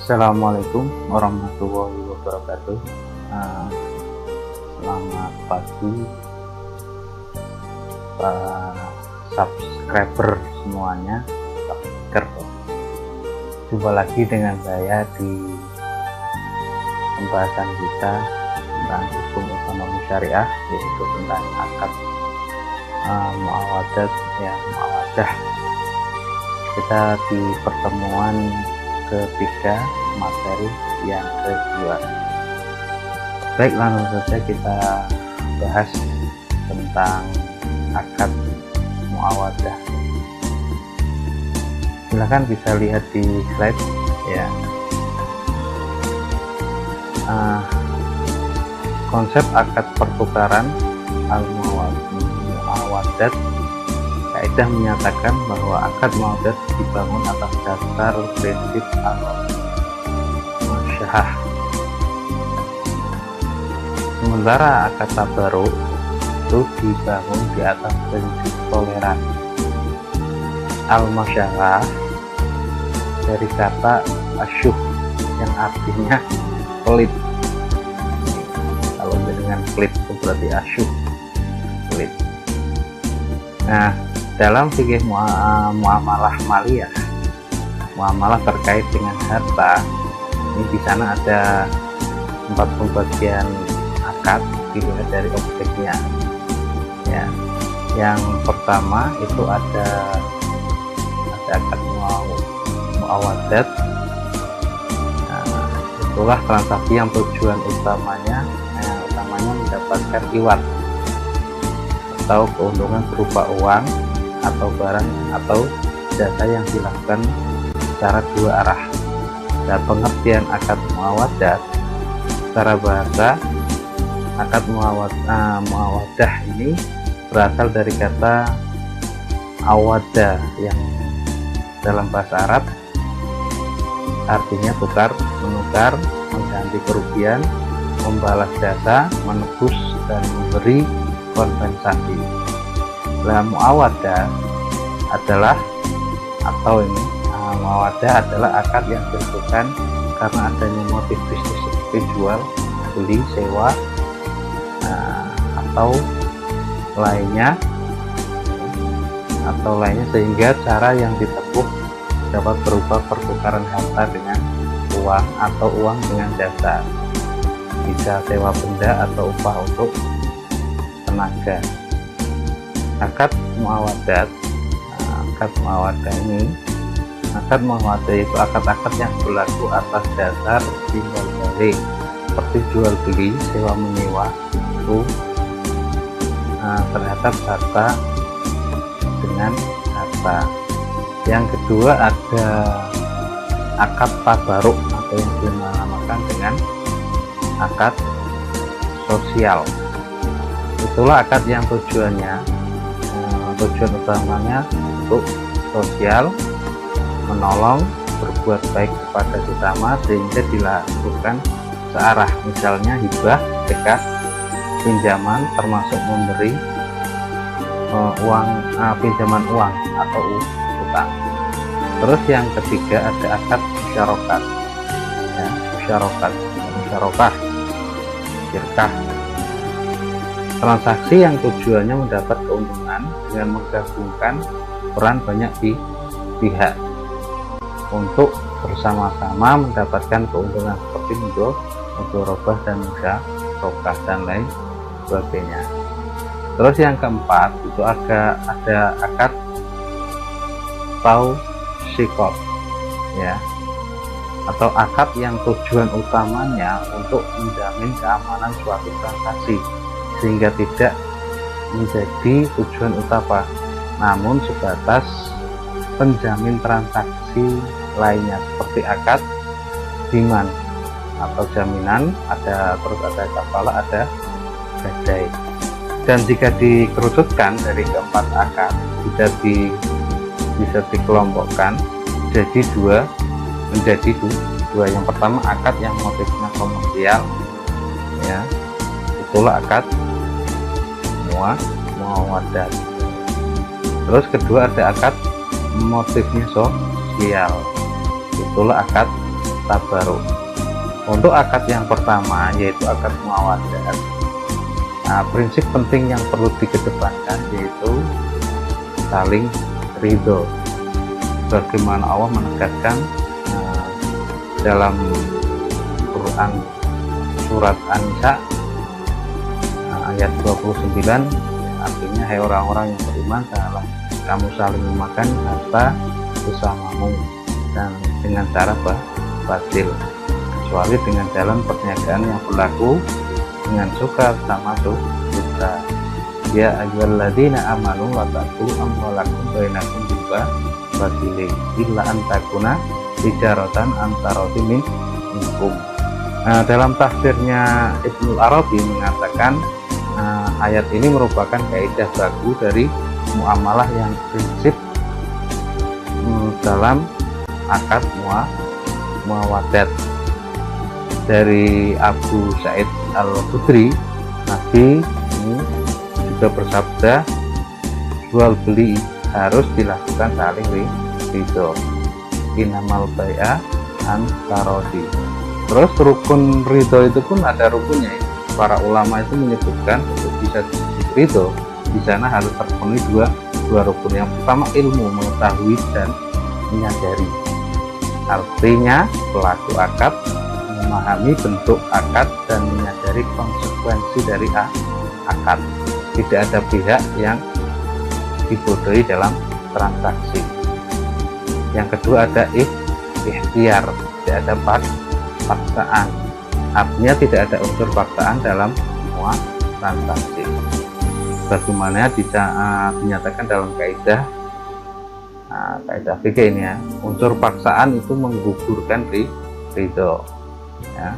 Assalamualaikum warahmatullahi wabarakatuh. Nah, Selamat pagi para subscriber semuanya. Jumpa lagi dengan saya di pembahasan kita tentang hukum ekonomi syariah, yaitu tentang akad muawadat muawadah. Kita di pertemuan ketiga, materi yang kedua. Baik, langsung saja kita bahas tentang akad muawadah. Silahkan bisa lihat di slide ya. Konsep akad pertukaran al-muawadat, kaidah menyatakan bahwa akad muawadat dibangun atas dasar prinsip al-masyahah. Sementara akad tabaruk itu dibangun di atas prinsip toleransi. Al-masyahah dari kata asyuh yang artinya pelit. Kalau dengan pelit itu berarti asyuh, pelit. Nah, dalam fikih muamalah maliyah, muamalah terkait dengan harta, ini di sana ada 4 pembagian akad dilihat dari objeknya. Ya, yang pertama itu ada akad muawadat. Nah, itulah transaksi yang tujuan utamanya mendapatkan iwat atau keuntungan berupa uang atau barang atau jasa yang dilakukan secara dua arah. Dan pengertian akad muawadat secara bahasa, akad muawadah ini berasal dari kata awada yang dalam bahasa Arab artinya tukar menukar, mengganti kerugian, membalas jasa, menebus dan memberi kompensasi. Nah, muawadah adalah muawadah adalah akad yang dilakukan karena adanya motif bisnis seperti jual, beli, sewa, atau lainnya sehingga cara yang ditempuh dapat berupa pertukaran harta dengan uang atau uang dengan jasa, bisa sewa benda atau upah untuk tenaga. Akad muawadah itu akad-akad yang berlaku atas dasar timbal balik seperti jual beli, sewa menyewa itu terhadap harta dengan harta. Yang kedua ada akad tabaruk atau yang dinamakan dengan akad sosial. Itulah akad yang tujuan utamanya untuk sosial, menolong, berbuat baik kepada sesama sehingga dilakukan searah, misalnya hibah, zakat, pinjaman, termasuk memberi pinjaman uang atau utang. Terus yang ketiga ada akad musyarakah ya, musyarakah syirkah, transaksi yang tujuannya mendapat keuntungan dengan menggabungkan peran banyak pihak untuk bersama-sama mendapatkan keuntungan seperti mudharabah dan musyarakah dan lain sebagainya. Terus yang keempat itu ada akad tawsiqat ya, atau akad yang tujuan utamanya untuk menjamin keamanan suatu transaksi sehingga tidak menjadi tujuan utama, namun sebatas penjamin transaksi lainnya seperti akad diman atau jaminan, terus ada kafalah, ada gadai. Dan jika dikerucutkan dari keempat akad bisa dikelompokkan menjadi dua. Yang pertama akad yang motifnya komersial ya, itulah akad muawadat. Terus kedua ada akad motifnya sosial, itulah akad tabaruk. Untuk akad yang pertama yaitu akad muawadat, prinsip penting yang perlu dikedepankan yaitu saling ridho. Bagaimana Allah menegaskan dalam Quran surat An-Nisa ayat 29, artinya hai orang-orang yang beriman, janganlah kamu saling memakan harta bersamamu dan dengan cara batil, kecuali dengan jalan perniagaan yang berlaku dengan suka sama suka. Ya ayyuhalladzina amanu la ta'kulu amwalakum bainakum bil batili illa an takuna tijaratan antara minkum. Dalam tafsirnya Ibnu Arabi mengatakan ayat ini merupakan kaidah baku dari muamalah yang prinsip dalam akad muawadat. Dari Abu Sa'id Al-Khudri, Nabi ini juga bersabda, jual beli harus dilakukan saling ridho, innamal bai'a an tarodi. Terus rukun ridho itu pun ada rukunnya. Para ulama itu menyebutkan untuk bisa ridho di sana harus terpenuhi dua rukun. Yang pertama ilmu, mengetahui dan menyadari. Artinya pelaku akad memahami bentuk akad dan menyadari konsekuensi dari akad. Tidak ada pihak yang dibodohi dalam transaksi. Yang kedua ada ikhtiar, tidak ada paksaan. Artinya tidak ada unsur paksaan dalam semua transaksi. Bagaimana dinyatakan dalam kaidah fikih ini ya, unsur paksaan itu menggugurkan ridho. Ya.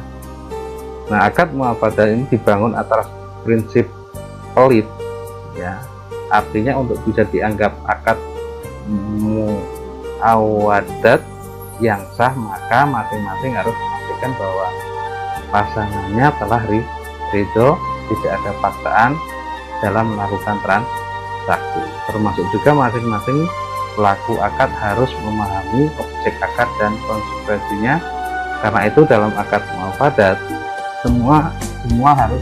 Nah, akad muawadat ini dibangun atas prinsip pelit, ya. Artinya untuk bisa dianggap akad muawadat yang sah, maka masing-masing harus memastikan bahwa pasangannya telah ridho, tidak ada paksaan dalam melakukan transaksi. Termasuk juga masing-masing pelaku akad harus memahami objek akad dan konsekuensinya. Karena itu dalam akad muawadat semua harus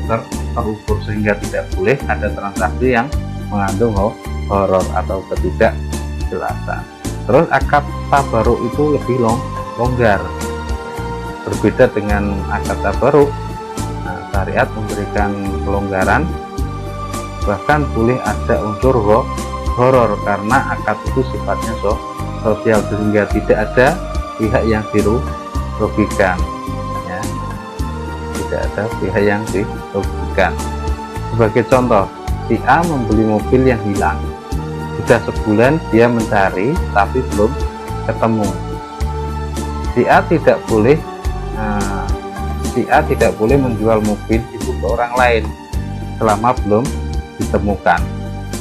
terukur sehingga tidak boleh ada transaksi yang mengandung horor atau ketidakjelasan. Terus akad tabaruk itu lebih longgar. Berbeda dengan akad tabaruk, syariat memberikan kelonggaran, bahkan boleh ada unsur horor karena akad itu sifatnya sosial sehingga tidak ada pihak yang dirugikan, ya. Tidak ada pihak yang dirugikan. Sebagai contoh, si A membeli mobil yang hilang. Sudah sebulan dia mencari tapi belum ketemu. Si A tidak boleh menjual mobil itu ke orang lain selama belum ditemukan.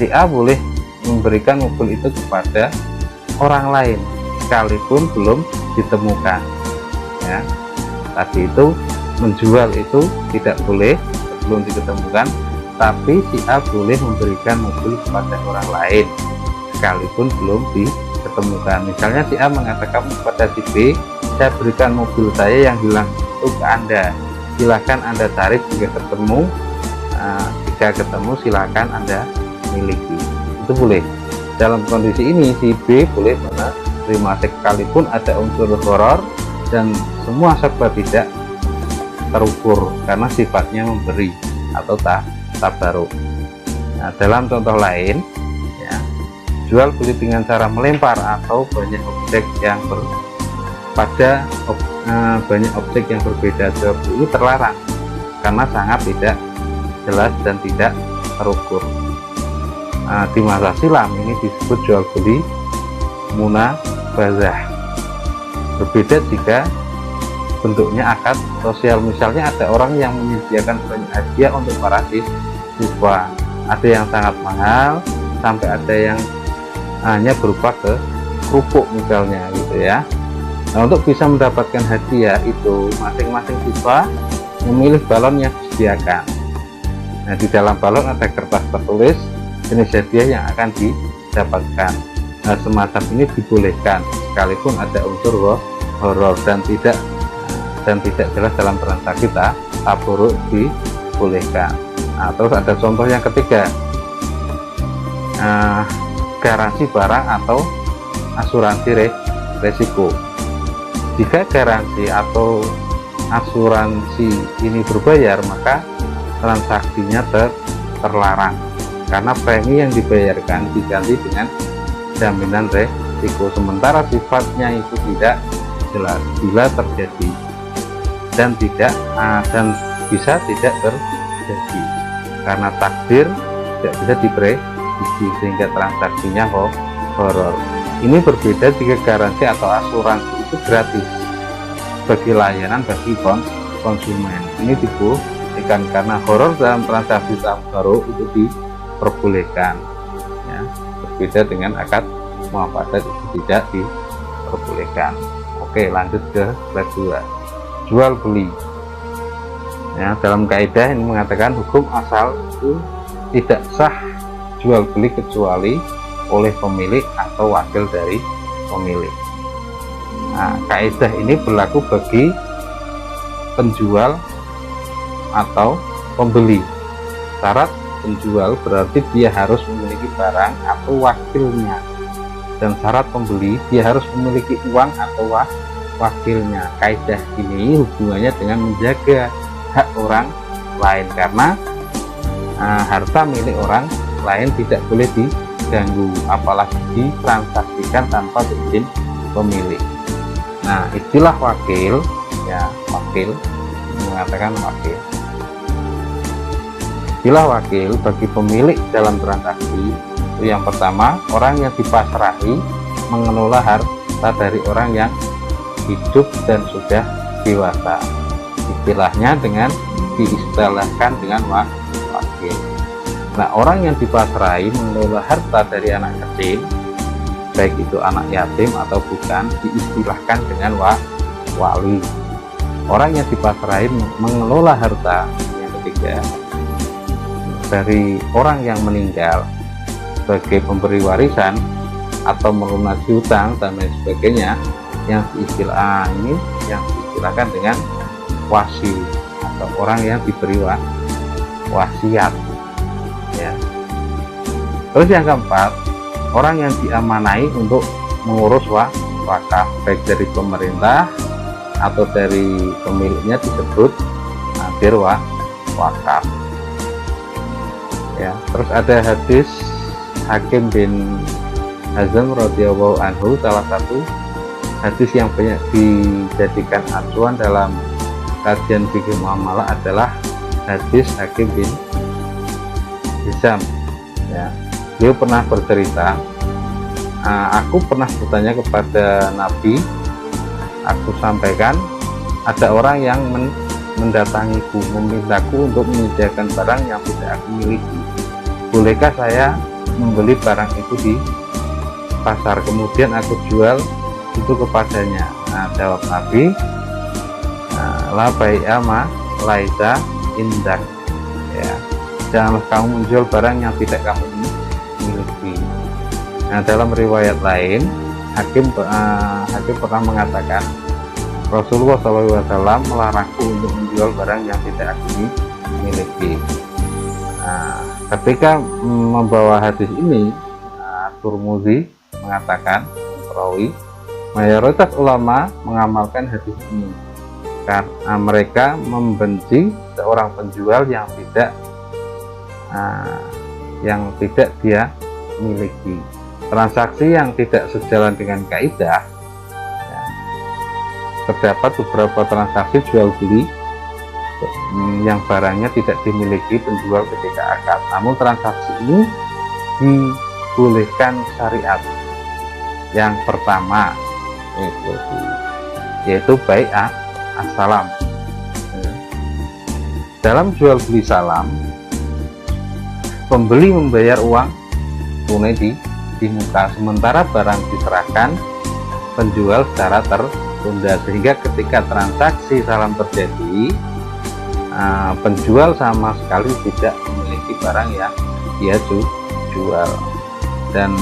Si A boleh memberikan mobil itu kepada orang lain sekalipun belum ditemukan. Ya, tadi itu menjual itu tidak boleh belum diketemukan, tapi si A boleh memberikan mobil kepada orang lain sekalipun belum diketemukan. Misalnya si A mengatakan kepada si B, saya berikan mobil saya yang hilang itu ke Anda, silahkan Anda cari jika ketemu. Jika ketemu silahkan Anda miliki. Itu boleh. Dalam kondisi ini si B boleh menerima sekalipun ada unsur horor dan semua serba tidak terukur karena sifatnya memberi atau tabaruk. Nah, dalam contoh lain, ya, jual beli dengan cara melempar atau banyak objek yang banyak objek yang berbeda, jual beli terlarang karena sangat tidak jelas dan tidak terukur. Di masa silam ini disebut jual beli munabazah. Berbeda jika bentuknya akad sosial. Misalnya ada orang yang menyediakan banyak hadiah untuk para siswa, ada yang sangat mahal sampai ada yang hanya berupa kerupuk misalnya gitu ya. Nah, untuk bisa mendapatkan hadiah itu masing-masing siswa memilih balon yang disediakan. Nah, di dalam balon ada kertas tertulis jenis hadiah yang akan didapatkan. Nah, semacam ini dibolehkan sekalipun ada unsur horor dan tidak dan tidak jelas dalam transaksi taburuk dibolehkan. Nah, terus ada contoh yang ketiga, garansi barang atau asuransi resiko. Jika garansi atau asuransi ini berbayar, maka transaksinya terlarang karena premi yang dibayarkan diganti dengan jaminan resiko, sementara sifatnya itu tidak jelas bila terjadi dan bisa tidak terjadi karena takdir tidak bisa diprediksi sehingga transaksinya horor. Ini berbeda jika garansi atau asuransi itu gratis bagi layanan bagi konsumen. Ini dibolehkan karena horor dalam transaksi tabaruk itu diperbolehkan, ya. Berbeda dengan akad muafakat itu tidak diperbolehkan. Oke, lanjut ke slide 2, jual beli. Ya, dalam kaidah ini mengatakan hukum asal itu tidak sah jual beli kecuali oleh pemilik atau wakil dari pemilik. Nah, kaidah ini berlaku bagi penjual atau pembeli. Syarat penjual berarti dia harus memiliki barang atau wakilnya, dan syarat pembeli dia harus memiliki uang atau wakilnya. Kaidah ini hubungannya dengan menjaga hak orang lain karena harta milik orang lain tidak boleh diganggu, apalagi ditransaksikan tanpa izin pemilik. Nah, istilah wakil, ya, wakil mengatakan wakil. Istilah wakil bagi pemilik dalam transaksi itu yang pertama, orang yang dipasrahi mengelola harta dari orang yang hidup dan sudah dewasa. Istilahnya diistilahkan dengan wakil. Nah, orang yang dipasrahi mengelola harta dari anak kecil, baik itu anak yatim atau bukan, diistilahkan dengan wali. Orang yang dipasrahi mengelola harta yang ketiga dari orang yang meninggal sebagai pemberi warisan atau melunasi hutang dan lain sebagainya, yang diistilahkan dengan wasi atau orang yang diberi wasiat, ya. Terus yang keempat, orang yang diamanai untuk mengurus wakaf baik dari pemerintah atau dari pemiliknya disebut nadir wakaf, ya. Terus ada hadis Hakim bin Hazm radhiyallahu anhu, salah satu hadis yang banyak dijadikan acuan dalam kajian fikih muamalah adalah hadis Hakim bin Hizam, ya. Beliau pernah bercerita, aku pernah bertanya kepada Nabi, aku sampaikan ada orang yang mendatangiku memintaku untuk menyediakan barang yang tidak aku miliki, bolehkah saya membeli barang itu di pasar kemudian aku jual itu kepadanya? Nah, jawab Nabi, la bai'a ma laisa indak, ya, janganlah kamu menjual barang yang tidak kamu miliki. Nah, dalam riwayat lain Hakim pernah mengatakan Rasulullah SAW melarangku untuk menjual barang yang tidak aku miliki. Nah, ketika membawa hadis ini, Turmuzi mengatakan, perawi, mayoritas ulama mengamalkan hadis ini karena mereka membenci seorang penjual yang tidak dia miliki. Transaksi yang tidak sejalan dengan kaidah, ya. Terdapat beberapa transaksi jual beli yang barangnya tidak dimiliki penjual ketika akad, namun transaksi ini dibolehkan syariat. Yang pertama yaitu bai'ah as-salam. Dalam jual beli salam, pembeli membayar uang tunai di muka, sementara barang diserahkan penjual secara tertunda, sehingga ketika transaksi salam terjadi, penjual sama sekali tidak memiliki barang yang dia jual. Dan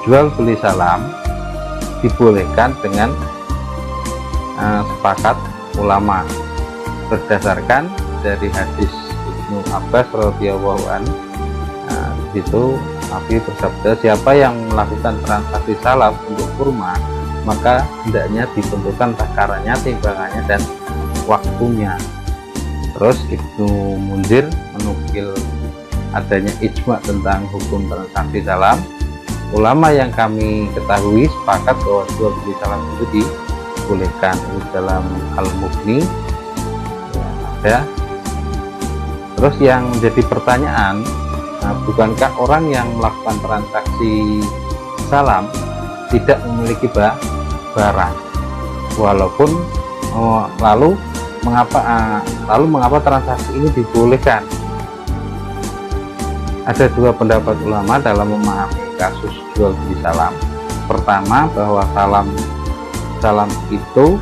jual beli salam dibolehkan dengan sepakat ulama berdasarkan dari hadis Ibnu Abbas radhiyallahu anhu. Nah, itu Nabi bersabda, siapa yang melakukan transaksi salam untuk kurma, maka hendaknya ditentukan takarannya, timbangannya, dan waktunya. Terus Ibnu Munzir menukil adanya ijma tentang hukum transaksi salam. Ulama yang kami ketahui sepakat bahwa jual beli salam itu dibolehkan. Ini dalam Al-Mughni ya, ada. Terus yang jadi pertanyaan, bukankah orang yang melakukan transaksi salam tidak memiliki barang, walaupun lalu mengapa transaksi ini dibolehkan? Ada dua pendapat ulama dalam memahami kasus jual beli salam. Pertama, bahwa salam itu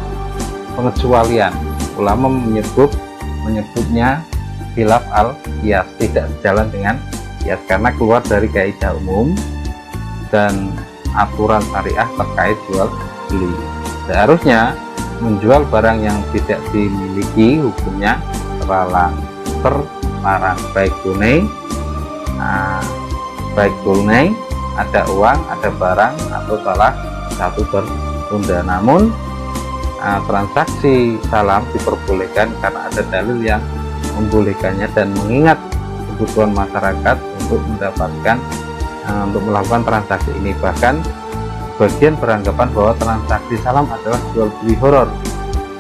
pengecualian. Ulama menyebutnya khilaf al-qiyas, tidak sejalan dengan qiyas karena keluar dari kaidah umum dan aturan syariah terkait jual beli. Seharusnya menjual barang yang tidak dimiliki hukumnya terlarang, baik tunai, ada uang, ada barang, atau salah satu tertunda. Namun transaksi salam diperbolehkan karena ada dalil yang membolehkannya dan mengingat kebutuhan masyarakat untuk melakukan transaksi ini. Bahkan bagian beranggapan bahwa transaksi salam adalah jual beli horor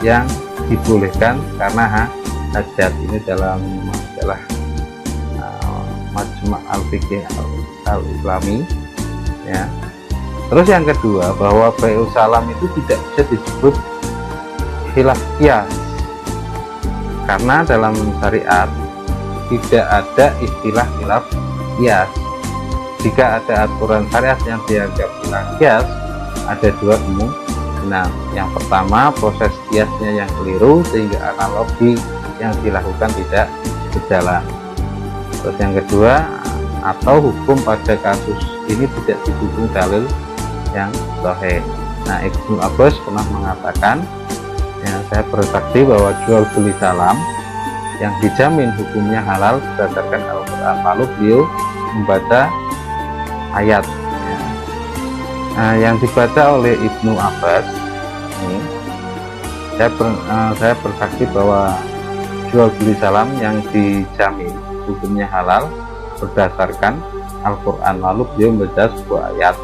yang dibolehkan karena hajat. Ini dalam majalah Majma' al-Fiqh al-Islami ya. Terus yang kedua, bahwa bai'us salam itu tidak bisa disebut khilaf qiyas karena dalam syariat tidak ada istilah khilaf qiyas. Jika ada aturan syariat yang dianggap khilaf qiyas, ada dua kemungkinan. Yang pertama, proses qiyasnya yang keliru sehingga analogi yang dilakukan tidak berjalan. Terus yang kedua, atau hukum pada kasus ini tidak didukung dalil yang sahih. Nah, Ibnu Abbas pernah mengatakan, saya bersaksi bahwa jual beli salam yang dijamin hukumnya halal berdasarkan Al-Quran. Lalu beliau membaca ayat yang dibaca oleh Ibnu Abbas ini. Saya bersaksi bahwa jual beli salam yang dijamin hukumnya halal berdasarkan Al-Quran. Lalu beliau membaca sebuah ayat.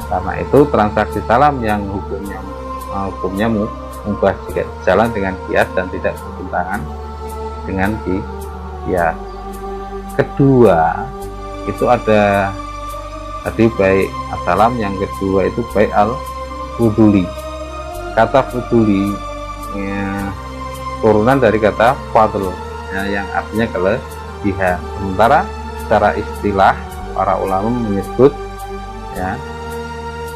Karena itu transaksi salam yang hukumnya mubah jika jalan dengan qiyas dan tidak bertentangan dengan qiyas. Kedua, itu ada tadi baik salam, yang kedua itu baik al-fuduli. Kata fuduli turunan dari kata fadl yang artinya kelebihan. Sementara secara istilah para ulama menyebut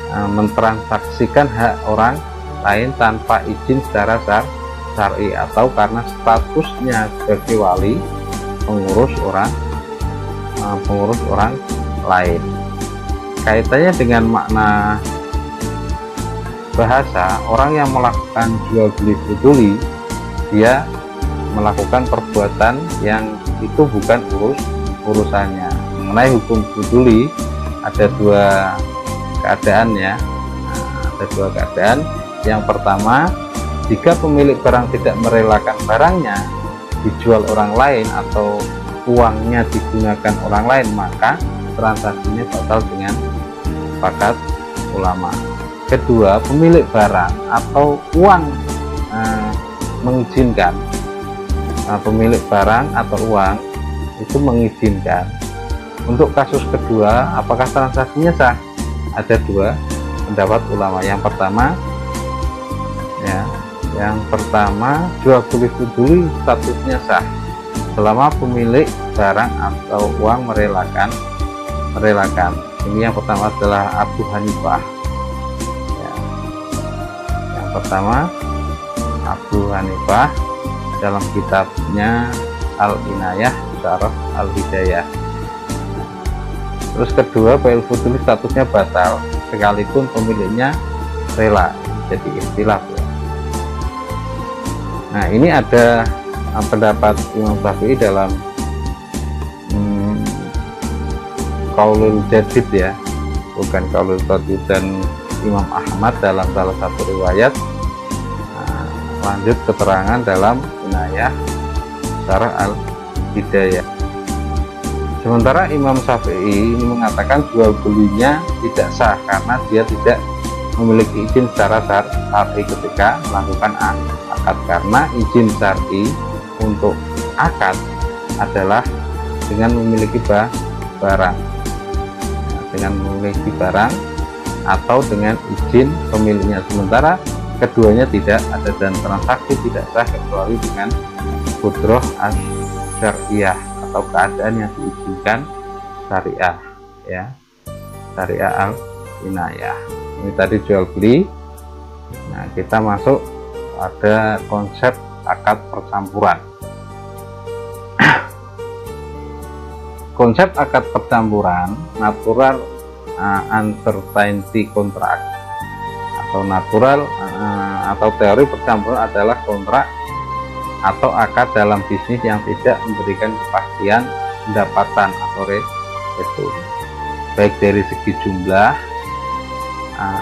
mentransaksikan hak orang lain tanpa izin secara syar'i atau karena statusnya sebagai wali pengurus orang lain. Kaitannya dengan makna bahasa, orang yang melakukan jual beli fuduli, dia melakukan perbuatan yang itu bukan urusannya. Mengenai hukum fuduli ada dua keadaan ya. Ada dua keadaan. Yang pertama, jika pemilik barang tidak merelakan barangnya dijual orang lain atau uangnya digunakan orang lain, maka transaksinya batal dengan sepakat ulama. Kedua, pemilik barang atau uang mengizinkan. Pemilik barang atau uang itu mengizinkan. Untuk kasus kedua, apakah transaksinya sah? Ada dua pendapat ulama. Yang pertama, jual beli fuduli statusnya sah selama pemilik barang atau uang merelakan. Ini yang pertama adalah Abu Hanifah. Yang pertama Abu Hanifah dalam kitabnya Al-Inayah Syarah Al-Hidayah. Terus kedua, bai'ul fuduli statusnya batal sekalipun pemiliknya rela. Jadi istilah Nah, ini ada pendapat Imam Syafi'i dalam Qaulul Jadid ya, bukan Qaulul Jadid, dan Imam Ahmad dalam salah satu riwayat. Lanjut keterangan dalam Inayah Syarah Al-Hidayah. Sementara Imam Syafi'i ini mengatakan jual belinya tidak sah karena dia tidak memiliki izin secara syar'i ketika melakukan akad, karena izin syar'i untuk akad adalah dengan memiliki barang, dengan memiliki barang atau dengan izin pemiliknya, sementara keduanya tidak ada dan transaksi tidak sah kecuali dengan qudroh asy-syar'iyah atau keadaan yang diizinkan syariah ya, syariah al-inayah. Ini tadi jual beli. Nah, kita masuk ada konsep akad percampuran. Konsep akad percampuran, natural uncertainty contract atau natural atau teori percampuran adalah kontrak atau akad dalam bisnis yang tidak memberikan kepastian pendapatan atau restu, baik dari segi jumlah,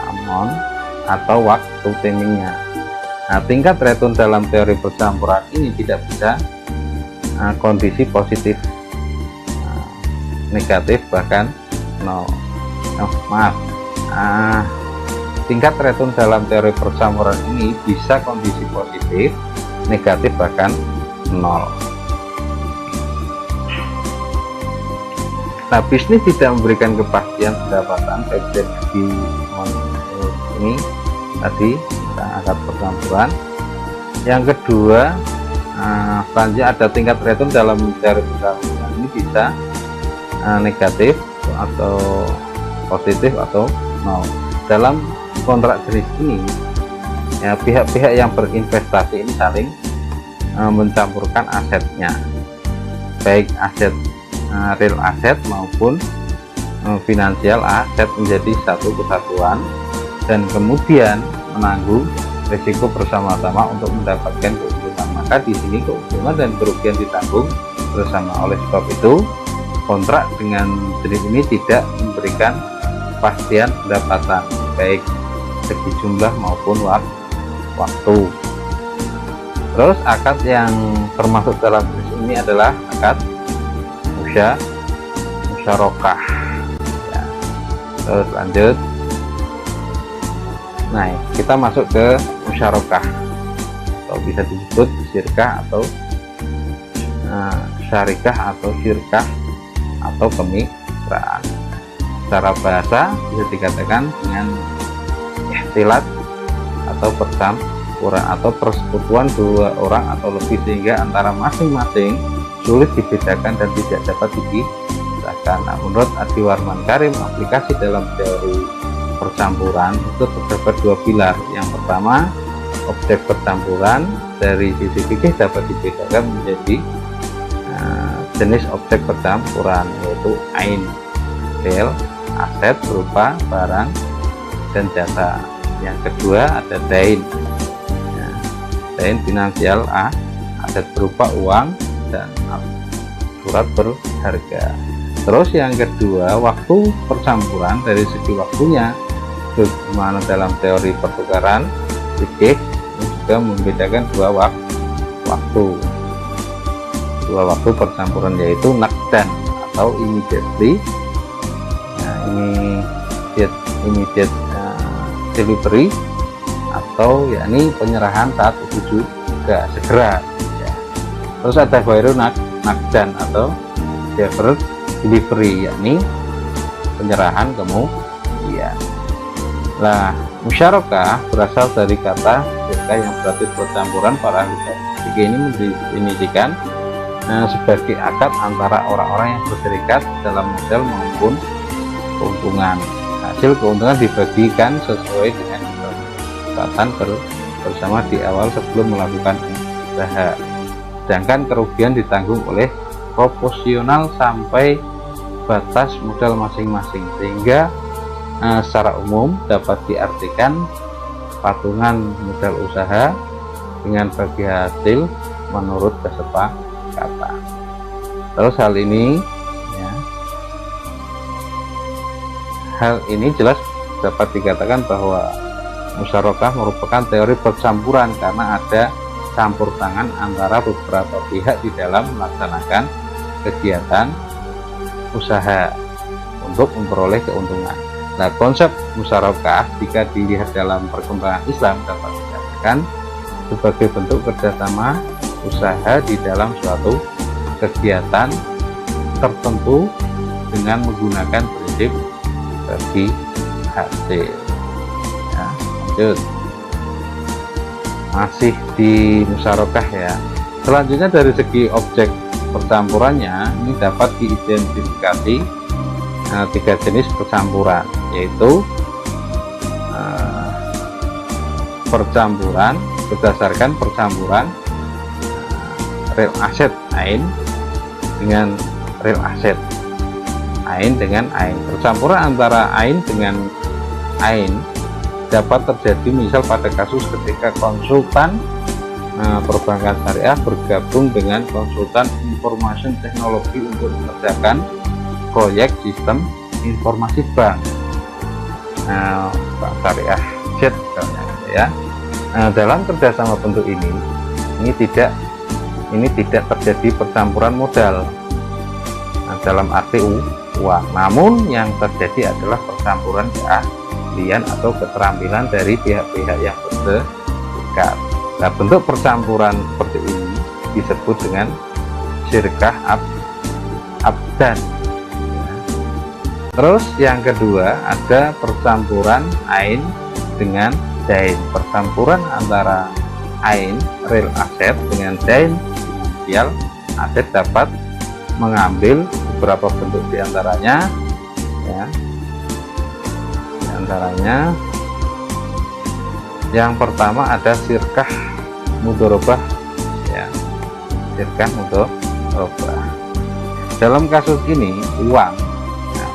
amount, atau waktu timingnya. Nah, tingkat return dalam teori percampuran ini tidak bisa kondisi positif, negatif, bahkan tingkat return dalam teori percampuran ini bisa kondisi positif, negatif, bahkan 0. Nah, bisnis tidak memberikan kepastian pendapatan baik dari segi ini tadi akad percampuran. Yang kedua, selanjutnya ada tingkat return dalam teori percampuran ini bisa negatif atau positif atau 0. Dalam kontrak jenis ini ya, pihak-pihak yang berinvestasi ini saling mencampurkan asetnya, baik aset real aset maupun finansial aset menjadi satu kesatuan, dan kemudian menanggung risiko bersama-sama untuk mendapatkan keuntungan. Maka di sini keuntungan dan kerugian ditanggung bersama. Oleh sebab itu, kontrak dengan jenis ini tidak memberikan kepastian pendapatan baik segi jumlah maupun waktu. Terus akad yang termasuk dalam jenis ini adalah akad musyarakah ya. Terus lanjut, nah kita masuk ke musyarakah atau bisa disebut syirkah atau syarikah atau syirkah atau kemitraan. Secara bahasa bisa dikatakan dengan ikhtilat atau percampuran atau persekutuan dua orang atau lebih, sehingga antara masing-masing sulit dibedakan dan tidak dapat dipisahkan. Nah, menurut Adi Warman Karim, aplikasi dalam teori percampuran itu terdapat dua pilar. Yang pertama, objek percampuran dari sisi fikih dapat dibedakan menjadi jenis objek percampuran, yaitu ain, real, aset berupa barang dan jasa. Yang kedua ada dain, ya, dain finansial, aset berupa uang dan surat berharga. Terus yang kedua, waktu percampuran dari segi waktunya, bagaimana dalam teori pertukaran fikih juga membedakan dua waktu percampuran, yaitu nakdan atau immediately, immediate delivery, atau yakni penyerahan saat itu juga segera ya. Terus ada ghairu nakdan atau deferred delivery, yakni penyerahan kemudian. Nah, musyarakah berasal dari kata syirkah yang berarti percampuran. Para ahli fikih ini mendefinisikan sebagai akad antara orang-orang yang berserikat dalam modal maupun keuntungan. Hasil keuntungan dibagikan sesuai dengan kesepakatan bersama di awal sebelum melakukan usaha, sedangkan kerugian ditanggung oleh proporsional sampai batas modal masing-masing, sehingga secara umum dapat diartikan patungan modal usaha, dengan bagi hasil menurut kesepakatan. Terus hal ini jelas dapat dikatakan bahwa musyarakah merupakan teori percampuran karena ada campur tangan antara beberapa pihak di dalam melaksanakan kegiatan usaha untuk memperoleh keuntungan. Nah, konsep musyarakah jika dilihat dalam perkembangan Islam dapat dikatakan sebagai bentuk kerjasama usaha di dalam suatu kegiatan tertentu dengan menggunakan prinsip bagi hasil. Ya, lanjut. Masih di musyarakah ya. Selanjutnya dari segi objek percampurannya ini dapat diidentifikasi 3 jenis percampuran, yaitu percampuran berdasarkan percampuran real asset ain dengan real asset, ain dengan ain. Percampuran antara ain dengan ain dapat terjadi misal pada kasus ketika konsultan perbankan syariah bergabung dengan konsultan information teknologi untuk mengerjakan proyek sistem informasi bank, bank syariah jet misalnya, ya. Dalam kerjasama bentuk ini tidak terjadi percampuran modal dalam arti uang, namun yang terjadi adalah percampuran keahlian atau keterampilan dari pihak-pihak yang bersepakat. Nah, bentuk percampuran seperti ini disebut dengan syirkah abdan. Terus yang kedua ada percampuran ain dengan dain. Percampuran antara ain real asset dengan dain finansial aset dapat mengambil beberapa bentuk diantaranya, ya. Diantaranya yang pertama ada syirkah mudharabah, ya, syirkah mudharabah. Dalam kasus ini uang,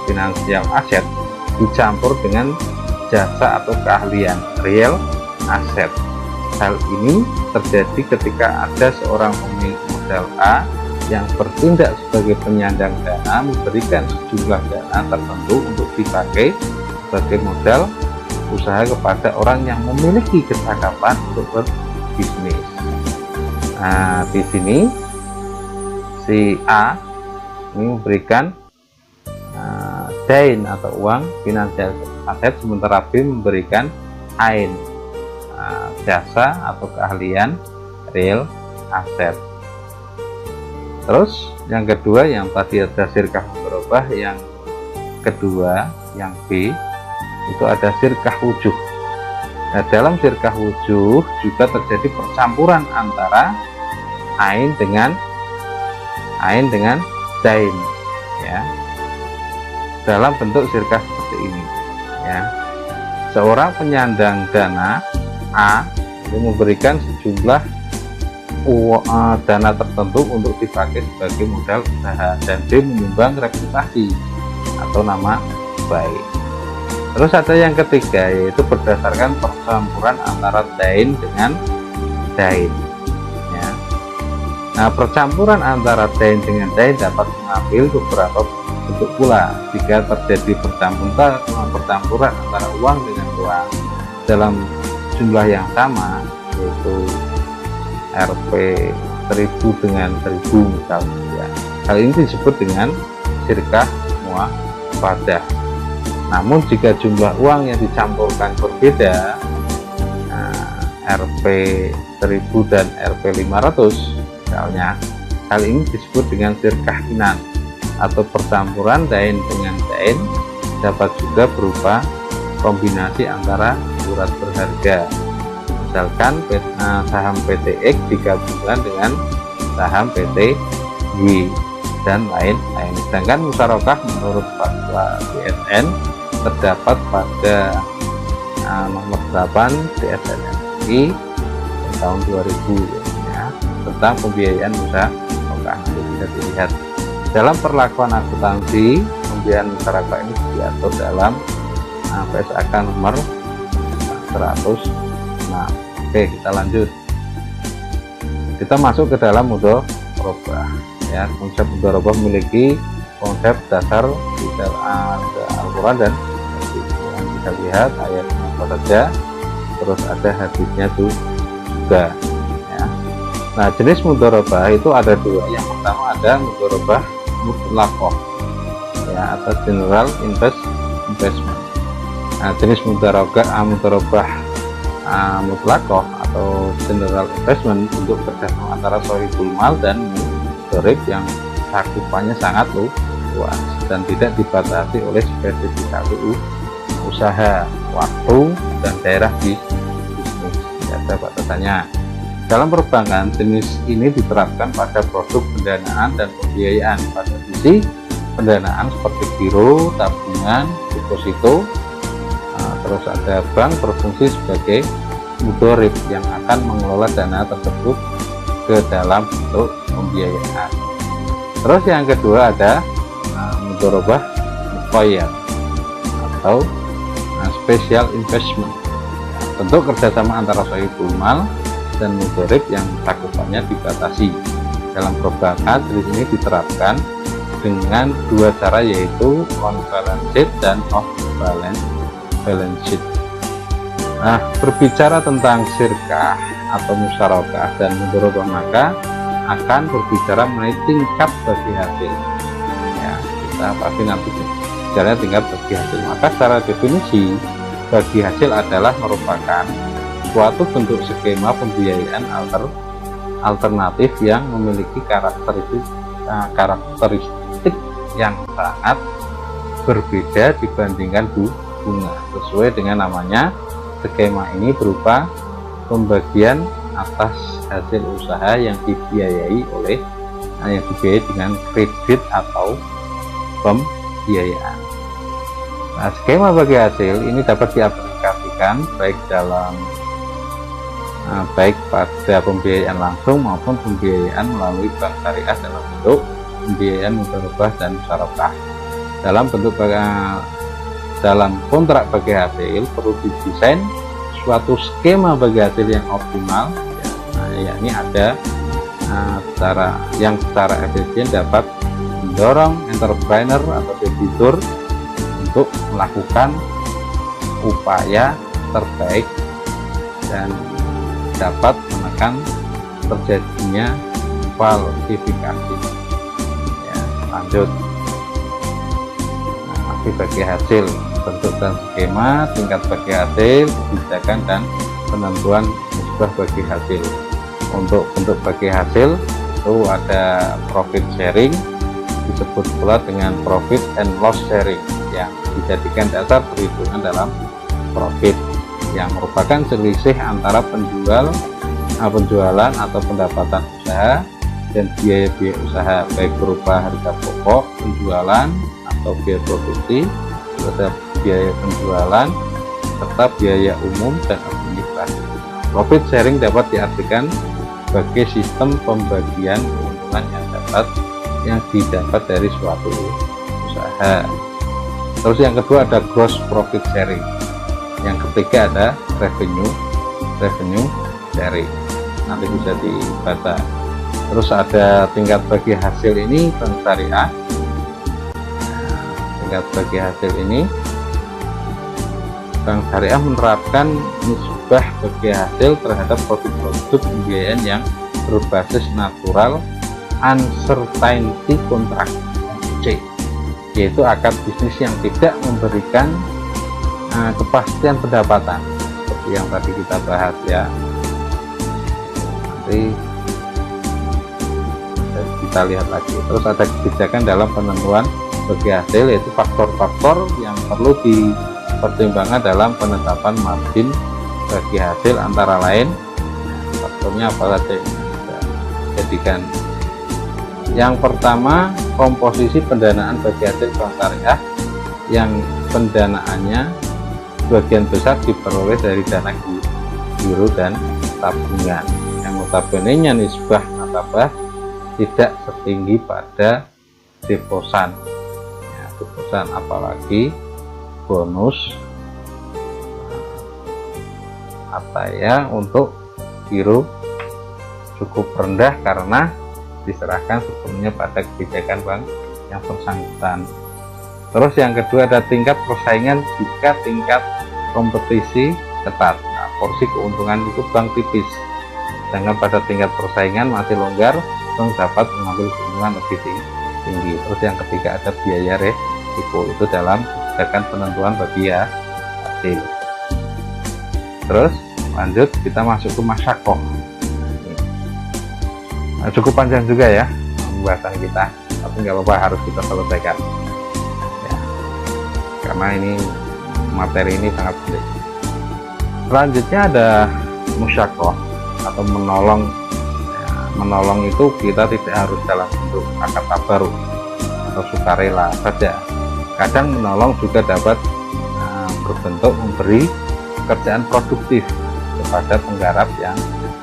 finansial aset dicampur dengan jasa atau keahlian real aset. Hal ini terjadi ketika ada seorang pemilik modal A yang bertindak sebagai penyandang dana memberikan sejumlah dana tertentu untuk dipakai sebagai modal usaha kepada orang yang memiliki kecakapan untuk berbisnis. Nah, di sini si A ini memberikan dain atau uang finansial aset, sementara B memberikan ain jasa atau keahlian real aset. Terus yang kedua, yang tadi ada syirkah mudharabah, yang kedua yang B itu ada syirkah wujuh. Nah, dalam syirkah wujuh juga terjadi percampuran antara ain dengan dain, ya, dalam bentuk syirkah seperti ini, ya. Seorang penyandang dana A memberikan sejumlah dana tertentu untuk dipakai sebagai modal usaha, dan B menyumbang reputasi atau nama baik. Terus ada yang ketiga, yaitu berdasarkan percampuran antara dain dengan dain, ya. Nah, percampuran antara dain dengan dain dapat mengambil beberapa bentuk pula jika terjadi percampuran antara uang dengan uang dalam jumlah yang sama, yaitu Rp 1000 dengan 1000 misalnya. Hal ini disebut dengan syirkah muafadah. Namun jika jumlah uang yang dicampurkan berbeda, Rp 1000 dan Rp 500 misalnya, hal ini disebut dengan syirkah inan atau percampuran dain dengan dain. Dapat juga berupa kombinasi antara surat berharga, misalkan saham PT X digabungkan dengan saham PT Y dan lain-lain. Sedangkan musyarakah menurut fatwa DSN terdapat pada nomor 8 DSN RI tahun 2000, ya, tentang pembiayaan musyarakah. Bisa dilihat dalam perlakuan akuntansi, pembiayaan musyarakah ini diatur dalam PSAK nomor 106. Oke, kita lanjut. kita masuk ke dalam mudharabah ya. Konsep mudharabah memiliki konsep dasar di dalam Al-Quran dan yang kita lihat ayatnya apa saja, terus ada hadisnya juga ya. Nah, jenis mudharabah itu ada dua. Yang pertama ada mudharabah mutlaqah ya, atau general investment. Nah, jenis mudharabah mutlaqah atau general investment untuk kerjasama antara sohibul mal dan mudharib yang cakupannya sangat luas dan tidak dibatasi oleh spesifikasi usaha, waktu, dan daerah bisnis. Ada batasannya. Dalam perbankan, jenis ini diterapkan pada produk pendanaan dan pembiayaan. Pada sisi pendanaan seperti giro, tabungan, deposito, terus ada bank berfungsi sebagai mudharib yang akan mengelola dana tersebut ke dalam bentuk pembiayaan. Terus yang kedua ada mudharabah muqayyad atau special investment, bentuk kerjasama antara sohibul mal dan mudharib yang cakupannya dibatasi. Dalam perbankan, jenis ini diterapkan dengan dua cara, yaitu on balance sheet dan off balance sheet. Nah, berbicara tentang syirkah atau musyarakah dan mudharabah, maka akan berbicara mengenai tingkat bagi hasil ya. Kita pasti nanti bicara tingkat bagi hasil. Maka secara definisi, bagi hasil adalah merupakan suatu bentuk skema pembiayaan alternatif yang memiliki karakteristik yang sangat berbeda dibandingkan bunga. Sesuai dengan namanya, skema ini berupa pembagian atas hasil usaha yang dibiayai dengan kredit atau pembiayaan. Nah, skema bagi hasil ini dapat diaplikasikan baik pada pembiayaan langsung maupun pembiayaan melalui bank syariah dalam bentuk pembiayaan mudharabah dan musyarakah. Dalam kontrak bagi hasil perlu didesain suatu skema bagi hasil yang optimal ya. Nah, yakni ada cara yang secara efisien dapat mendorong entrepreneur atau debitur untuk melakukan upaya terbaik dan dapat menekan terjadinya falsifikasi ya. Lanjut, bagi hasil, bentuk dan skema, tingkat bagi hasil, kebijakan dan penentuan nisbah bagi hasil. Untuk bentuk bagi hasil itu ada profit sharing, disebut pula dengan profit and loss sharing, yang dijadikan dasar perhitungan dalam profit, yang merupakan selisih antara penjualan atau pendapatan usaha dan biaya-biaya usaha, baik berupa harga pokok penjualan atau biaya produksi, terhadap biaya penjualan, serta biaya umum dan administrasi. Profit sharing dapat diartikan sebagai sistem pembagian keuntungan yang didapat dari suatu usaha. Terus yang kedua ada gross profit sharing. Yang ketiga ada revenue sharing. Nanti bisa dibaca. Terus ada tingkat bagi hasil ini bank syariah. Tingkat bagi hasil ini bank syariah menerapkan nisbah bagi hasil terhadap produk-produk pembiayaan yang berbasis natural uncertainty contract, yaitu akad bisnis yang tidak memberikan kepastian pendapatan, seperti yang tadi kita bahas ya. Nanti kita lihat lagi. Terus ada kebijakan dalam penentuan bagi hasil, yaitu faktor-faktor yang perlu dipertimbangkan dalam penetapan margin bagi hasil, antara lain faktornya apa saja yang kita jadikan. Yang pertama, komposisi pendanaan bagi hasil bank syariah, yang pendanaannya sebagian besar diperoleh dari dana giro dan tabungan, yang notabene-nya nisbah nasabah tidak setinggi pada deposan ya, deposan, apalagi bonus ataya untuk giro cukup rendah karena diserahkan sepenuhnya pada kebijakan bank yang bersangkutan. Terus yang kedua ada tingkat persaingan jika tingkat kompetisi ketat. Nah, porsi keuntungan itu bank tipis, sedangkan pada tingkat persaingan masih longgar, bank dapat mengambil keuntungan lebih tinggi. Terus yang ketiga ada biaya resiko, itu dalam kebijakan penentuan bagi hasil. Terus lanjut kita masuk ke masyakoh. Nah, cukup panjang juga ya pembahasan kita, tapi nggak apa-apa, harus kita selesaikan ya, karena ini materi ini sangat penting. Selanjutnya ada musyakoh atau menolong. Menolong itu kita tidak harus dalam bentuk akad tabaruk atau sukarela saja. Kadang menolong juga dapat berbentuk memberi pekerjaan produktif kepada penggarap yang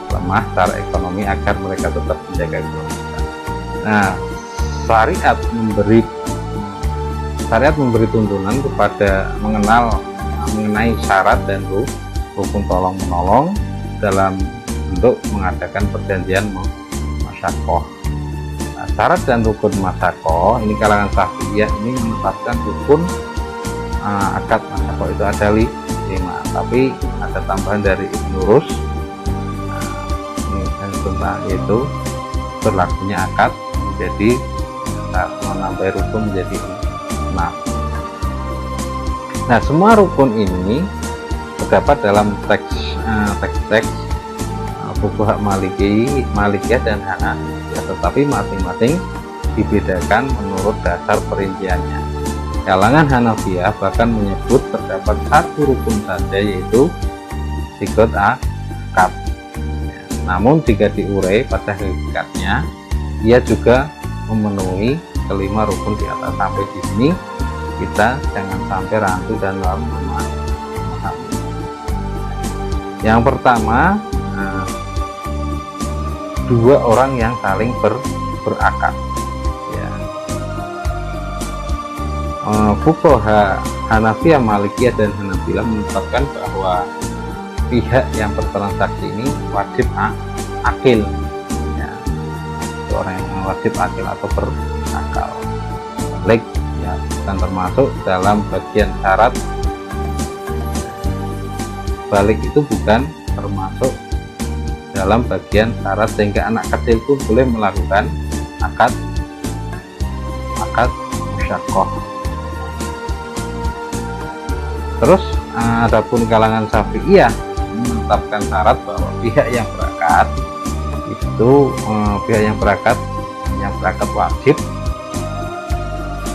lemah secara ekonomi agar mereka tetap menjaga kehidupan. Nah, syariat memberi tuntunan kepada mengenai syarat dan rukun tolong menolong dalam bentuk mengadakan perjanjian masyakoh. Nah, syarat dan rukun masyakoh ini kalangan Syafi'iyah ini menetapkan rukun akad masyakoh itu ada 5, tapi ada tambahan dari Ibnu Rus. Tentang itu berlakunya akad menjadi menambah rukun menjadi 6. Nah, semua rukun ini terdapat dalam teks fuqaha Malikiyah dan Hanafiyah, tetapi masing-masing dibedakan menurut dasar perinciannya. Kalangan Hanafiyah bahkan menyebut terdapat satu rukun saja, yaitu sigot akad. Namun jika diurai pada hakikatnya, ia juga memenuhi kelima rukun di atas. Sampai di sini kita jangan sampai rancu dan memahami. Yang pertama, dua orang yang saling berakad. Ya. Fuqaha Hanafiyah, Malikiyah dan Hanabilah menetapkan bahwa pihak yang bertransaksi ini wajib akil, ya, orang yang wajib akil atau berakal. Balik ya, bukan termasuk dalam bagian syarat. Balik itu bukan termasuk dalam bagian syarat sehingga anak kecil pun boleh melakukan akad musyakoh. Terus adapun kalangan Syafi'iyah menetapkan syarat bahwa pihak yang berakat wajib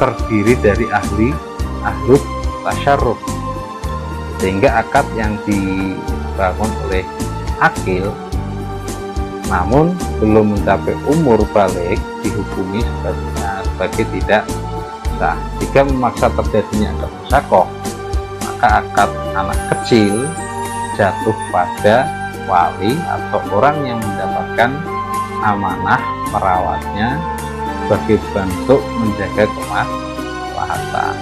terdiri dari ahlus tasyarruf, sehingga akad yang dibangun oleh akil namun belum mencapai umur balik dihukumi sebagai tidak sah. Jika memaksa terjadinya akad musyakoh, maka akad anak kecil jatuh pada wali atau orang yang mendapatkan amanah merawatnya sebagai bentuk menjaga kemaslahatan.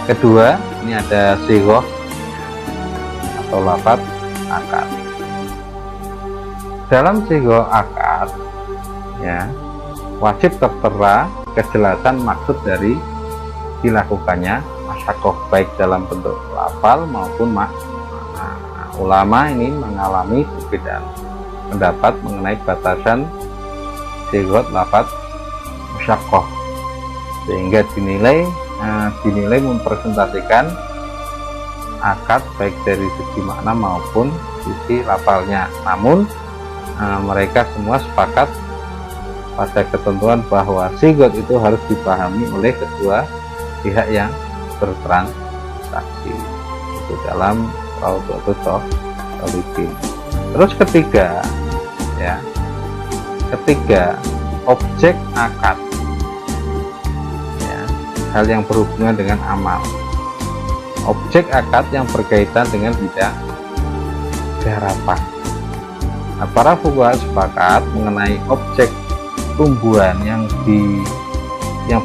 Kedua, ini ada sighoh atau lafaz akad. Dalam sighoh akad ya, wajib tertera kejelasan maksud dari dilakukannya masyakoh, baik dalam bentuk lafal maupun ulama ini mengalami perbedaan pendapat mengenai batasan sighoh lafaz musyakoh, sehingga dinilai mempresentasikan akad baik dari segi makna maupun sisi lafalnya. Namun mereka semua sepakat pada ketentuan bahwa sighoh itu harus dipahami oleh kedua pihak yang bertransaksi. Itu dalam Rawdatus Thalibin. Terus ketiga, objek akad, ya, hal yang berhubungan dengan amal. Objek akad yang berkaitan dengan bidang garapan. Nah, para fuqaha sepakat mengenai objek tumbuhan yang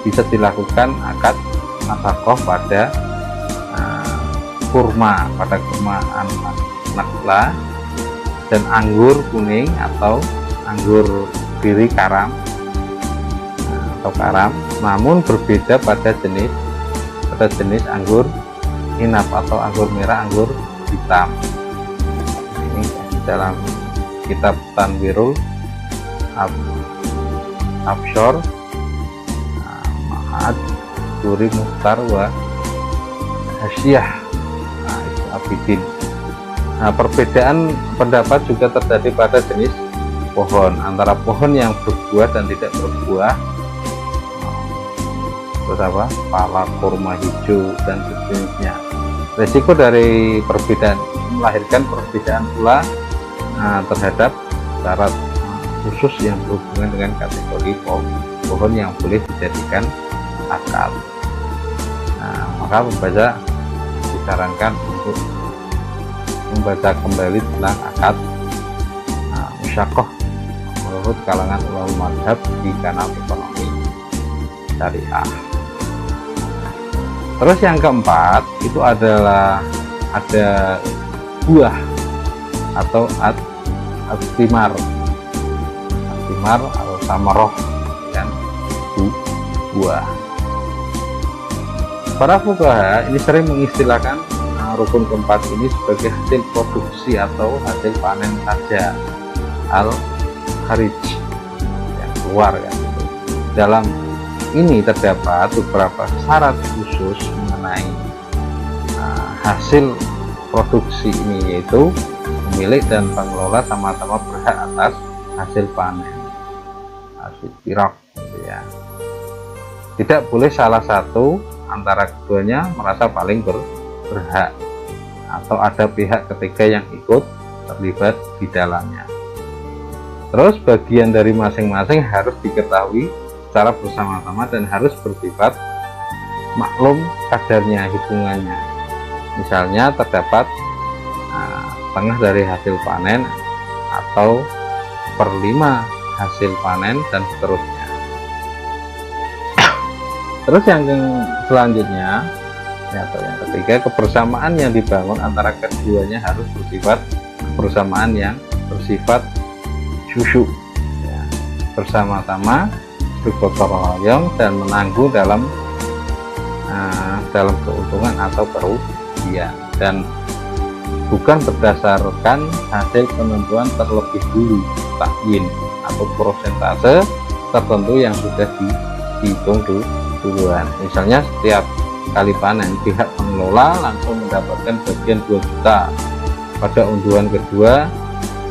bisa dilakukan akad masyakoh pada kurma nakhla dan anggur kuning atau anggur kiri karam atau karam, namun berbeda pada jenis anggur inap atau anggur merah, anggur hitam. Ini dalam kitab Tanwirul Abshor Ma'ad Duri Mukhtar wa Hasyah Abidin. Nah, perbedaan pendapat juga terjadi pada jenis pohon, antara pohon yang berbuah dan tidak berbuah, terus pala kurma hijau dan sejenisnya. Resiko dari perbedaan melahirkan perbedaan pula terhadap syarat khusus yang berhubungan dengan kategori pohon yang boleh dijadikan akad. Nah, maka pembaca disarankan untuk membaca kembali tentang akad musyakoh menurut kalangan ulama mazhab di kanal ekonomi syariah. Terus yang keempat itu adalah ada buah atau at-timar atau samaroh, dan buah. Para fuqaha ini sering mengistilahkan rukun keempat ini sebagai hasil produksi atau hasil panen saja, al-kharij, yang keluar kan. Dalam ini terdapat beberapa syarat khusus mengenai hasil produksi ini, yaitu pemilik dan pengelola sama-sama berhak atas hasil panen, hasil tirok, gitu ya. Tidak boleh salah satu antara keduanya merasa paling berhak, atau ada pihak ketiga yang ikut terlibat di dalamnya. Terus bagian dari masing-masing harus diketahui secara bersama-sama dan harus bersifat maklum kadarnya, hitungannya. Misalnya terdapat setengah dari hasil panen atau per 5 hasil panen dan seterusnya. Terus yang selanjutnya atau yang ketiga, kebersamaan yang dibangun antara keduanya harus bersifat kebersamaan yang bersifat syusyu, ya, bersama-sama bergotong royong dan menanggung dalam keuntungan atau kerugian, dan bukan berdasarkan hasil penentuan terlebih dulu takyin atau prosentase tertentu yang sudah dihitung duluan. Misalnya setiap kali panen pihak pengelola langsung mendapatkan bagian 2 juta, pada unduhan kedua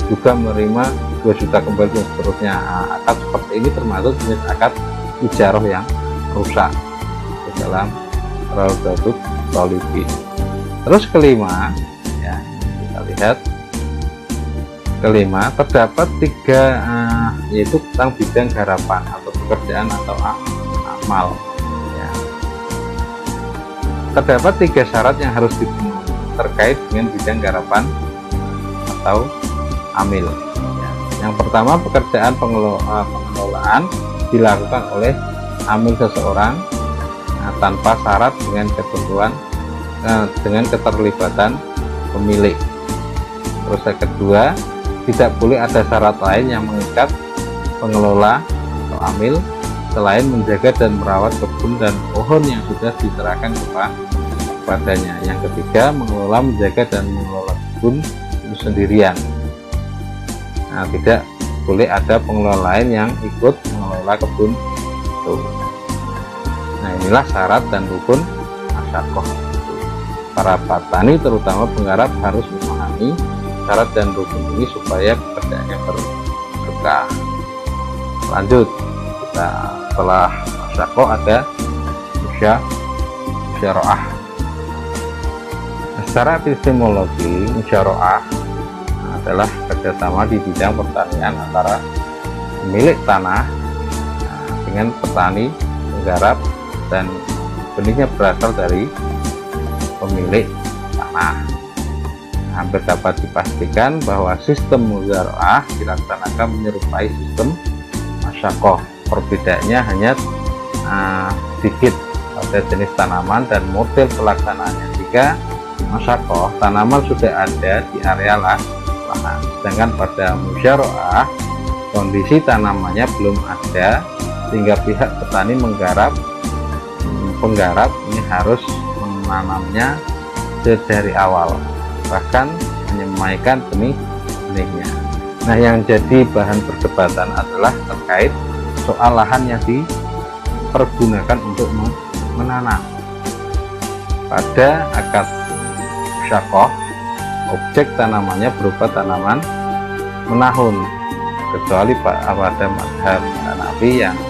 juga menerima 2 juta kembali dan seterusnya. Akad seperti ini termasuk jenis akad ijarah yang rusak di dalam Rawdatut Thalibin. Terus kelima, ya, kita lihat kelima, terdapat 3 yaitu tentang bidang garapan atau pekerjaan atau amal, ya. Terdapat 3 syarat yang harus dipenuhi terkait dengan bidang garapan atau amil, ya. Yang pertama, pekerjaan pengelolaan dilakukan oleh amil seseorang tanpa syarat dengan ketentuan dengan keterlibatan pemilik. Terus yang kedua, tidak boleh ada syarat lain yang mengikat pengelola atau amil selain menjaga dan merawat kebun dan pohon yang sudah diserahkan kepadanya. Yang ketiga, mengelola, menjaga dan mengelola kebun itu sendirian. Nah, tidak boleh ada pengelola lain yang ikut mengelola kebun itu. Nah, inilah syarat dan rukun musyakoh. Para petani terutama penggarap harus memahami syarat dan rukun ini supaya pekerjaannya berkah. Lanjut, kita setelah musyakoh ada musyaroah. Secara epistemologi, musyaroah adalah kerjasama di bidang pertanian antara pemilik tanah dengan petani penggarap, dan benihnya berasal dari pemilik tanah. Hampir dapat dipastikan bahwa sistem musyaroah dilaksanakan menyerupai sistem musyakoh. Perbedaannya hanya sedikit pada jenis tanaman dan model pelaksanaannya. Jika musyakoh, tanaman sudah ada di area lahan, sedangkan pada musyaroah kondisi tanamannya belum ada sehingga pihak petani penggarap ini harus menanamnya sedari awal, bahkan menyemaikan benih-benihnya. Nah, yang jadi bahan perdebatan adalah terkait soal lahan yang dipergunakan untuk menanam. Pada akad musyakoh, objek tanamannya berupa tanaman menahun, kecuali pada mazhab Hanafi yang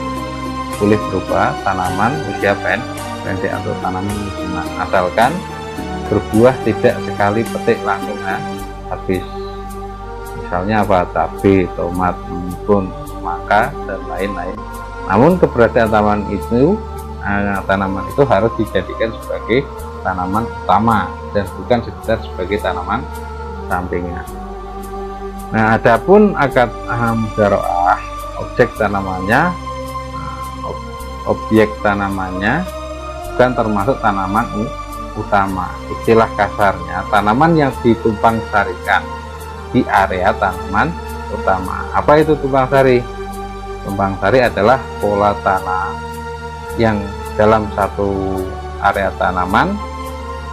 boleh berupa tanaman usia pendek atau tanaman musiman, asalkan berbuah tidak sekali petik langsung habis. Misalnya cabai, tomat, mengkun, semangka, dan lain-lain. Namun keberadaan tanaman itu harus dijadikan sebagai tanaman utama dan bukan sekedar sebagai tanaman sampingan. Nah, adapun akad muzaroah, objek tanamannya bukan termasuk tanaman utama. Istilah kasarnya tanaman yang ditumpang sarikan di area tanaman utama. Apa itu tumpang sari? Tumpang sari adalah pola tanam yang dalam satu area tanaman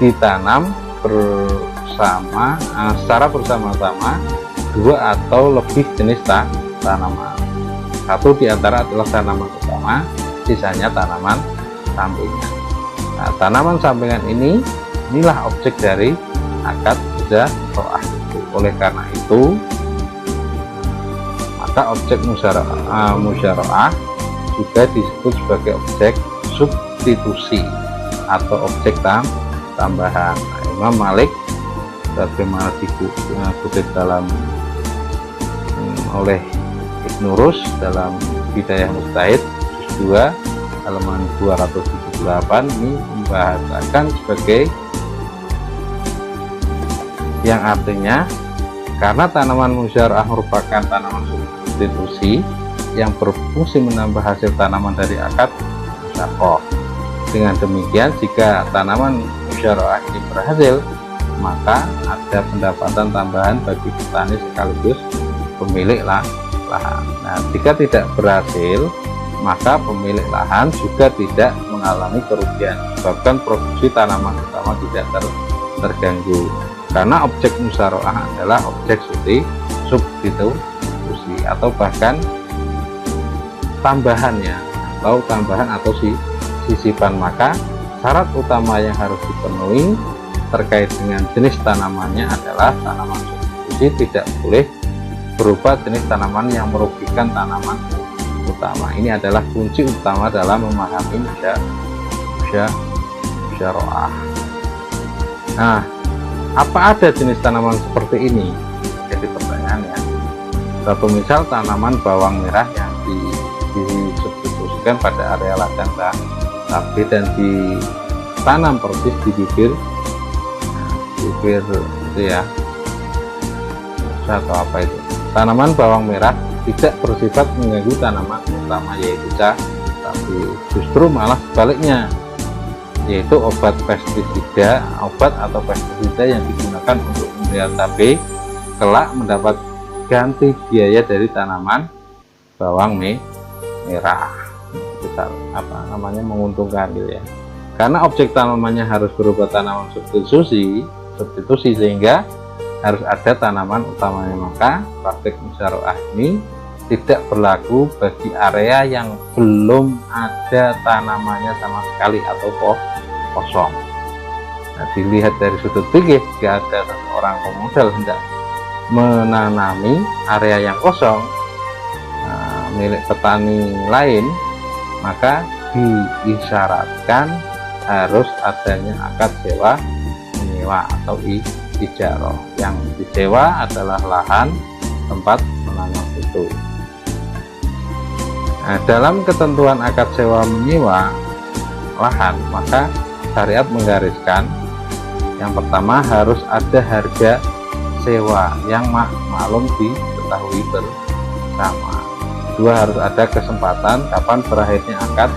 ditanam secara bersama-sama dua atau lebih jenis tanaman. Satu diantara adalah tanaman utama, sisanya tanaman sampingan. Nah, tanaman sampingan inilah objek dari akad muzaroah. Oleh karena itu, maka objek muzaroah juga disebut sebagai objek substitusi atau objek tambahan. Nah, Imam Malik bagaimana dikutip oleh Ibnu Rus dalam Bidayah Mujtahid juz 2 halaman 278 ini membahasakan sebagai yang artinya karena tanaman muzaroah merupakan tanaman substitusi yang berfungsi menambah hasil tanaman dari akad musyakoh. Dengan demikian, jika tanaman muzaroah ini berhasil, maka ada pendapatan tambahan bagi petani sekaligus pemilik lahan. Nah, jika tidak berhasil, maka pemilik lahan juga tidak mengalami kerugian, bahkan produksi tanaman utama tidak terganggu. Karena objek muzaroah adalah objek substitusi atau bahkan tambahan atau sisipan, maka syarat utama yang harus dipenuhi terkait dengan jenis tanamannya adalah tanaman substitusi tidak boleh berupa jenis tanaman yang merugikan tanaman utama. Ini adalah kunci utama dalam memahami muzaroah. Nah, apa ada jenis tanaman seperti ini? Jadi pertanyaannya, satu misal tanaman bawang merah yang disubstitusikan pada area ladang cabai dan ditanam persis di bibir itu ya, atau apa itu? Tanaman bawang merah tidak bersifat mengganggu tanaman utama yaitu cabai, justru malah sebaliknya, yaitu obat atau pestisida yang digunakan untuk memelihara cabai kelak mendapat ganti biaya dari tanaman bawang merah. Menguntungkan gitu ya, karena objek tanamannya harus berupa tanaman substitusi sehingga harus ada tanaman utamanya, maka praktek muzaroah ini tidak berlaku bagi area yang belum ada tanamannya sama sekali atau kosong. Nah, dilihat dari sudut fikih, jika ada seorang pemodal hendak menanami area yang kosong milik petani lain, maka diisyaratkan harus adanya akad sewa menyewa atau ijarah. Yang disewa adalah lahan tempat menanam itu. Nah, dalam ketentuan akad sewa menyewa lahan, maka syariat menggariskan yang pertama harus ada harga sewa yang maklum diketahui bersama. Kedua, harus ada kesempatan kapan berakhirnya akad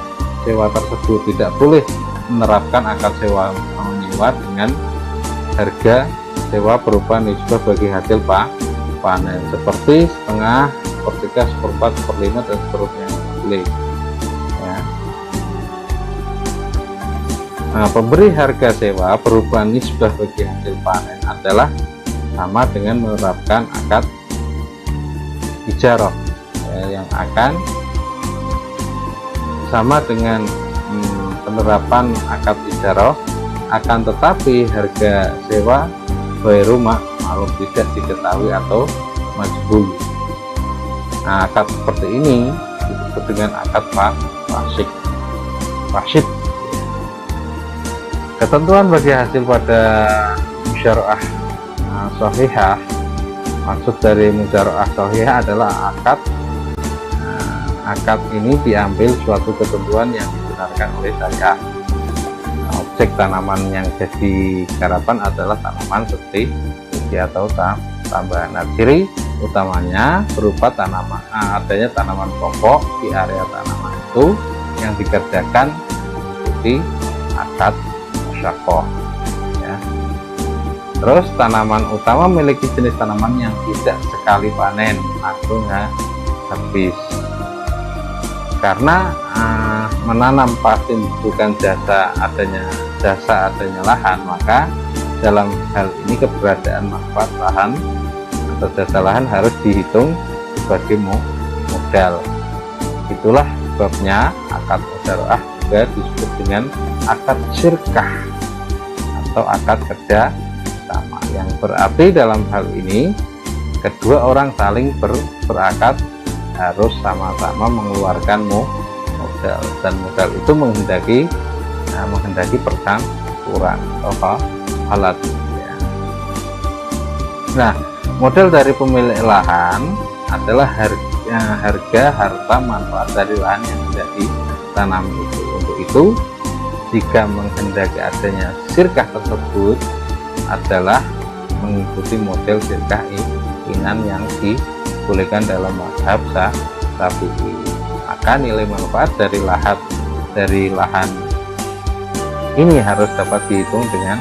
sewa tersebut. Tidak boleh menerapkan akad sewa menyewa dengan harga sewa berupa nisbah bagi hasil panen seperti setengah 1/3, 1/4, 1/5 dan seterusnya boleh ya. Nah, pemberi harga sewa berupa nisbah bagi hasil panen adalah sama dengan menerapkan akad ijarah ya, yang akan sama dengan penerapan akad ijarah, akan tetapi harga sewa rumah maklum tidak diketahui atau majhul. Nah, akad seperti ini disebut dengan akad fasid. Ketentuan bagi hasil pada musyara'ah shahihah. Maksud dari musyara'ah shahihah adalah akad ini diambil suatu ketentuan yang dibenarkan oleh syariah. Objek tanaman yang jadi garapan adalah tanaman seperti atau tambahan. Nah, ciri utamanya berupa adanya tanaman pokok di area tanaman itu yang dikerjakan di akad musyaqqah ya. Terus tanaman utama memiliki jenis tanaman yang tidak sekali panen langsung habis, karena menanam pasti membutuhkan jasa adanya lahan, maka dalam hal ini keberadaan manfaat lahan atau jasa lahan harus dihitung sebagai modal. Itulah sebabnya akad musyara'ah juga disebut dengan akad syirkah atau akad kerja sama, yang berarti dalam hal ini kedua orang saling berakad harus sama-sama mengeluarkan modal, dan modal itu menghendaki percampuran atau halat ya. Nah, modal dari pemilik lahan adalah harga harta manfaat dari lahan yang tidak ditanami itu. Untuk itu, jika menghendaki adanya syirkah tersebut adalah mengikuti model syirkah inan yang dibolehkan dalam mazhab Syafi'i. Maka nilai manfaat dari lahan ini harus dapat dihitung dengan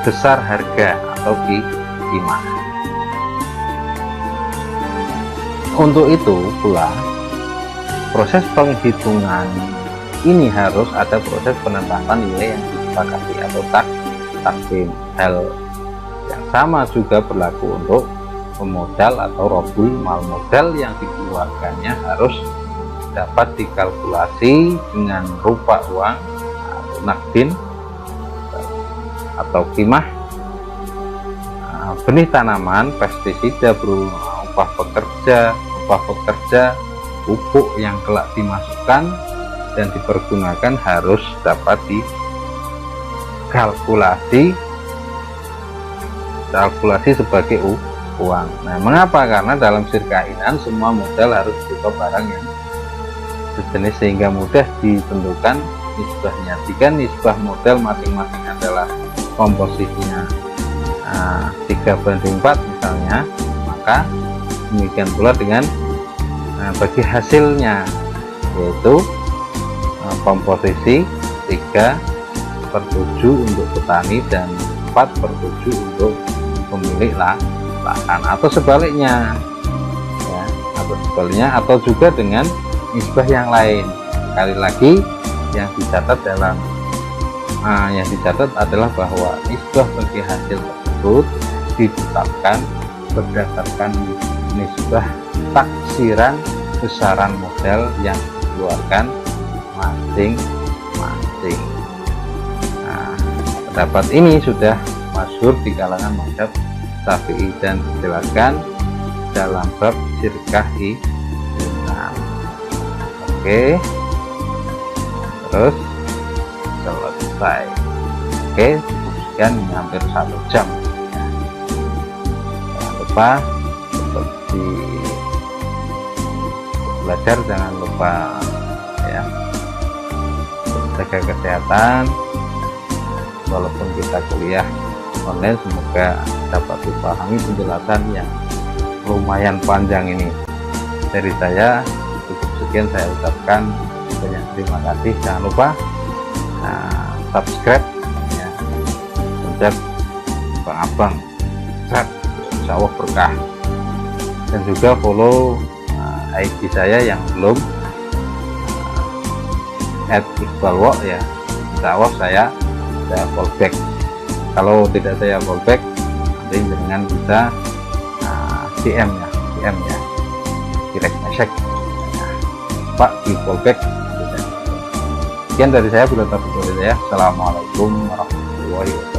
besar harga atau qimah. Untuk itu pula proses penghitungan ini harus ada proses penetapan nilai yang disepakati atau takdim. Hal yang sama juga berlaku untuk pemodal atau robul mal modal yang dikeluarkannya harus dapat dikalkulasi dengan rupa uang atau nakdin atau qimah, benih tanaman, pestisida, upah pekerja, pupuk yang kelak dimasukkan dan dipergunakan harus dapat dikalkulasi sebagai uang. Nah, mengapa? Karena dalam syirkah inan semua modal harus berupa barang yang sejenis sehingga mudah ditentukan nisbahnya. Jika nisbah modal masing-masing adalah komposisinya 3/4 misalnya, maka demikian pula dengan bagi hasilnya, yaitu komposisi 3/7 untuk petani dan 4/7 untuk pemilik lahan, atau sebaliknya ya, atau juga dengan nisbah yang lain. Sekali lagi yang dicatat adalah bahwa nisbah bagi hasil tersebut ditetapkan berdasarkan nisbah taksiran besaran modal yang dikeluarkan masing-masing. Nah, pendapat ini sudah masyhur di kalangan mazhab Syafi'i dan dijelaskan dalam bab syirkah inan. Oke, terus selesai. Oke, sekian hampir 1 jam. Jangan lupa seperti belajar, jangan lupa ya jaga kesehatan walaupun kita kuliah online. Semoga dapat dipahami penjelasan yang lumayan panjang ini dari saya. Cukup sekian saya ucapkan banyak terima kasih. Jangan lupa subscribe ya, Bang Abang, insya Allah berkah. dan juga follow IG saya yang belum @iqbalwo ya. Insya Allah saya fallback. Kalau tidak saya fallback, nanti dengan bisa DM ya, direct message Pak di fallback. Sekian dari saya, bila tak dari saya. Assalamualaikum warahmatullahi wabarakatuh.